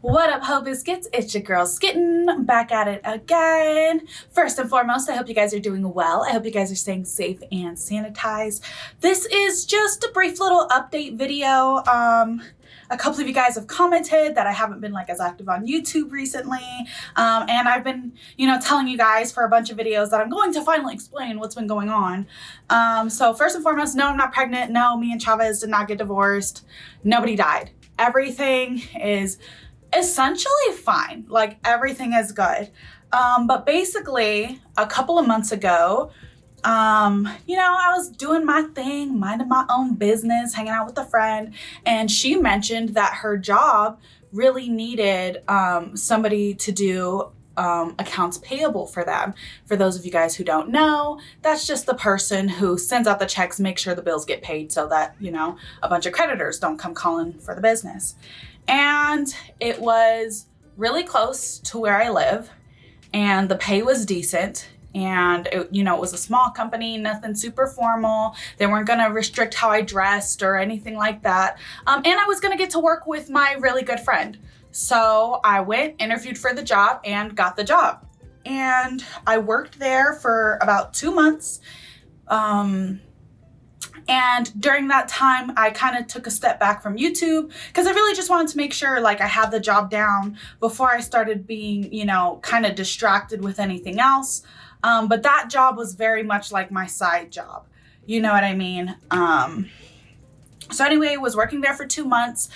What up, Ho Biscuits? It's your girl Skitten, back at it again. First and foremost, I hope you guys are doing well. I hope you guys are staying safe and sanitized. This is just a brief little update video. A couple of you guys have commented that I haven't been as active on YouTube recently. And I've been, telling you guys for a bunch of videos that I'm going to finally explain what's been going on. So first and foremost, no, I'm not pregnant. No, me and Chavez did not get divorced. Nobody died. Everything is essentially fine. Everything is good. But basically a couple of months ago, I was doing my thing, minding my own business, hanging out with a friend, and she mentioned that her job really needed somebody to do accounts payable for them. For those of you guys who don't know, that's just the person who sends out the checks, make sure the bills get paid so that, a bunch of creditors don't come calling for the business. And it was really close to where I live, and the pay was decent. And it was a small company, nothing super formal. They weren't gonna restrict how I dressed or anything like that. And I was gonna get to work with my really good friend. So I went, interviewed for the job, and got the job. And I worked there for about 2 months. And during that time, I kind of took a step back from YouTube because I really just wanted to make sure I had the job down before I started being, kind of distracted with anything else. But that job was very much like my side job. You know what I mean? So anyway, was working there for 2 months.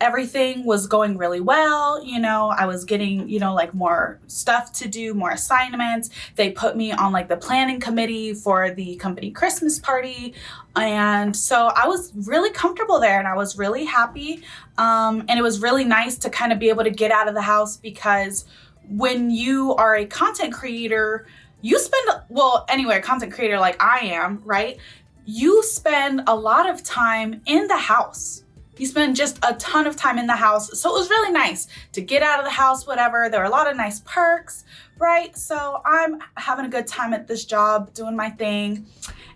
Everything was going really well. I was getting, more stuff to do, more assignments. They put me on the planning committee for the company Christmas party. And so I was really comfortable there and I was really happy. And it was really nice to kind of be able to get out of the house because when you are a content creator, a content creator like I am, right? You spend a lot of time in the house. You spend just a ton of time in the house. So it was really nice to get out of the house, whatever. There were a lot of nice perks, right? So I'm having a good time at this job, doing my thing.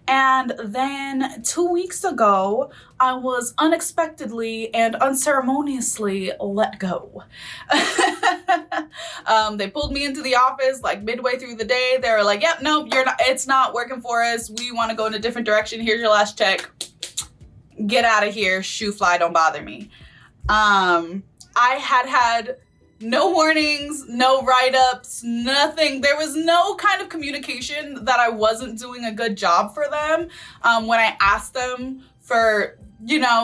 And then 2 weeks ago, I was unexpectedly and unceremoniously let go. They pulled me into the office midway through the day. They were like, yep, nope, it's not working for us. We want to go in a different direction. Here's your last check. Get out of here, shoo fly, don't bother me. I had no warnings, no write-ups, nothing. There was no kind of communication that I wasn't doing a good job for them. When I asked them for,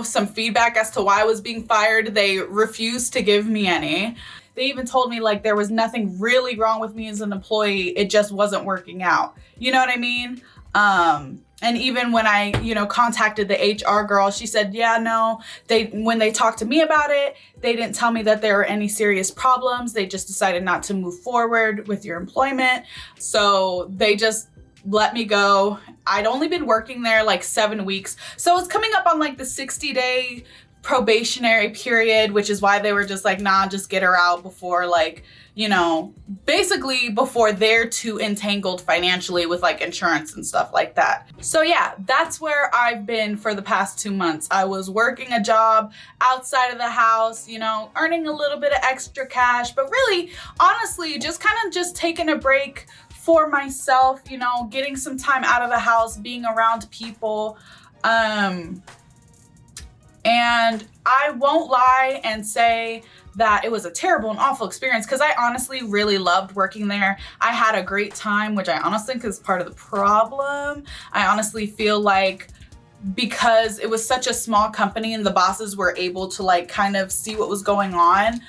some feedback as to why I was being fired, they refused to give me any. They even told me there was nothing really wrong with me as an employee. It just wasn't working out. You know what I mean? And even when I, contacted the HR girl, she said, yeah, no, when they talked to me about it, they didn't tell me that there were any serious problems. They just decided not to move forward with your employment. So they just let me go. I'd only been working there 7 weeks. So it's coming up on the 60-day probationary period, which is why they were just nah, just get her out before basically before they're too entangled financially with insurance and stuff like that. So yeah, that's where I've been for the past 2 months. I was working a job outside of the house, earning a little bit of extra cash, but really, honestly, just taking a break for myself, getting some time out of the house, being around people. And I won't lie and say that it was a terrible and awful experience because I honestly really loved working there. I had a great time, which I honestly think is part of the problem. I honestly feel because it was such a small company and the bosses were able to kind of see what was going on,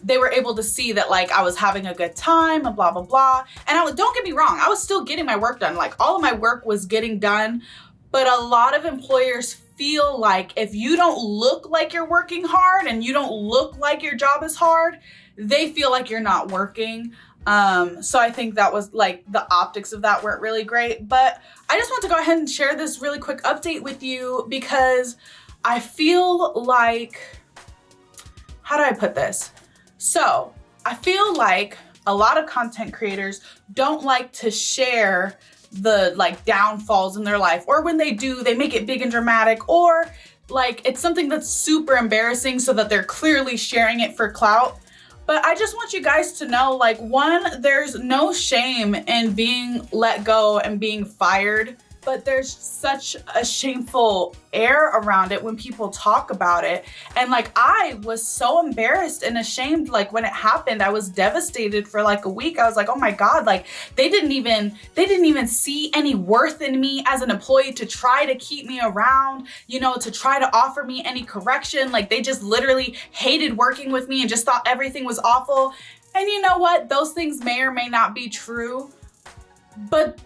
they were able to see that I was having a good time and blah, blah, blah. And don't get me wrong, I was still getting my work done. All of my work was getting done, but a lot of employers feel if you don't look like you're working hard and you don't look like your job is hard, they feel you're not working. So I think that was the optics of that weren't really great. But I just want to go ahead and share this really quick update with you because I feel how do I put this? So I feel a lot of content creators don't like to share the downfalls in their life, or when they do, they make it big and dramatic, or like it's something that's super embarrassing so that they're clearly sharing it for clout. But I just want you guys to know, like, one, there's no shame in being let go and being fired, but there's such a shameful air around it when people talk about it. And like, I was so embarrassed and ashamed. Like when it happened, I was devastated for like a week. I was like, oh my God, like they didn't even see any worth in me as an employee to try to keep me around, you know, to try to offer me any correction. Like they just literally hated working with me and just thought everything was awful. And you know what? Those things may or may not be true, but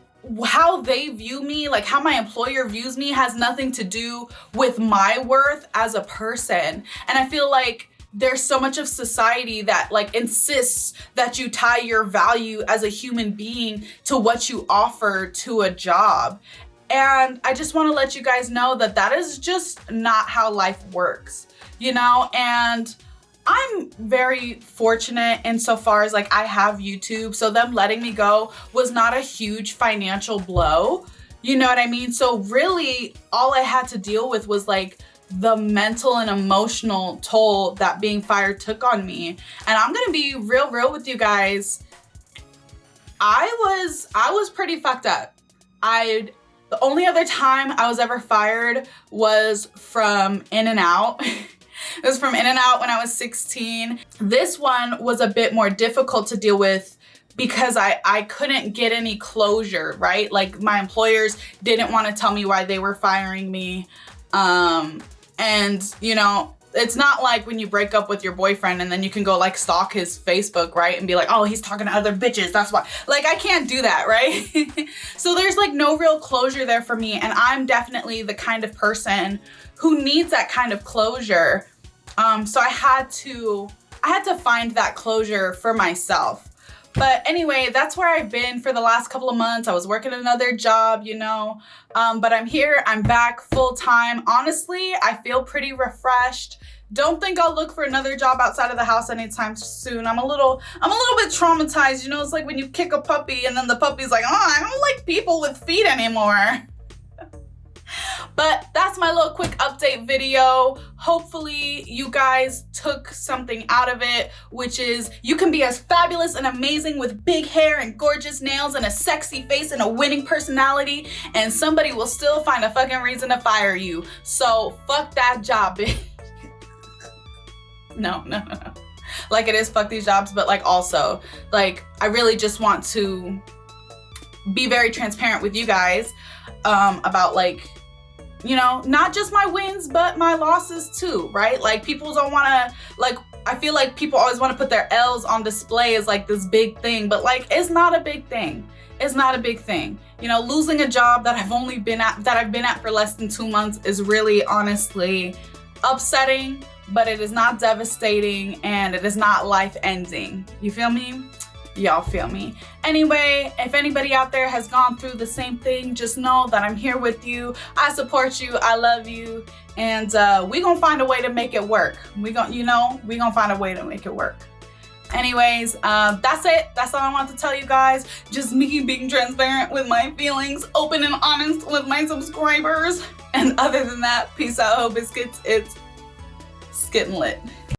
how they view me, like how my employer views me, has nothing to do with my worth as a person. And I feel like there's so much of society that like insists that you tie your value as a human being to what you offer to a job. And I just want to let you guys know that that is just not how life works, you know? And I'm very fortunate insofar as like I have YouTube, so them letting me go was not a huge financial blow. You know what I mean? So really all I had to deal with was like the mental and emotional toll that being fired took on me. And I'm gonna be real with you guys. I was pretty fucked up. The only other time I was ever fired was from In-N-Out. It was from In-N-Out when I was 16. This one was a bit more difficult to deal with because I couldn't get any closure, right? Like my employers didn't want to tell me why they were firing me. And you know, it's not like when you break up with your boyfriend and then you can go like stalk his Facebook, right? And be like, oh, he's talking to other bitches, that's why. Like I can't do that, right? So there's like no real closure there for me. And I'm definitely the kind of person who needs that kind of closure. So I had to find that closure for myself. But anyway, that's where I've been for the last couple of months. I was working another job, you know, but I'm here, I'm back full time. Honestly, I feel pretty refreshed. Don't think I'll look for another job outside of the house anytime soon. I'm a little bit traumatized. You know, it's like when you kick a puppy and then the puppy's like, oh, I don't like people with feet anymore. But that's my little quick update video. Hopefully you guys took something out of it, which is you can be as fabulous and amazing with big hair and gorgeous nails and a sexy face and a winning personality, and somebody will still find a fucking reason to fire you. So fuck that job, bitch. No. Like it is fuck these jobs, but like also, like I really just want to be very transparent with you guys about like, you know, not just my wins, but my losses too, right? Like people don't want to, like, I feel like people always want to put their L's on display as like this big thing, but like, it's not a big thing. It's not a big thing. You know, losing a job that I've been at for less than 2 months is really honestly upsetting, but it is not devastating and it is not life ending. You feel me? Y'all feel me? Anyway, if anybody out there has gone through the same thing, just know that I'm here with you. I support you. I love you. And we gonna find a way to make it work. We gonna find a way to make it work. Anyways, that's it. That's all I want to tell you guys. Just me being transparent with my feelings, open and honest with my subscribers. And other than that, peace out, ho biscuits. It's Skitten lit.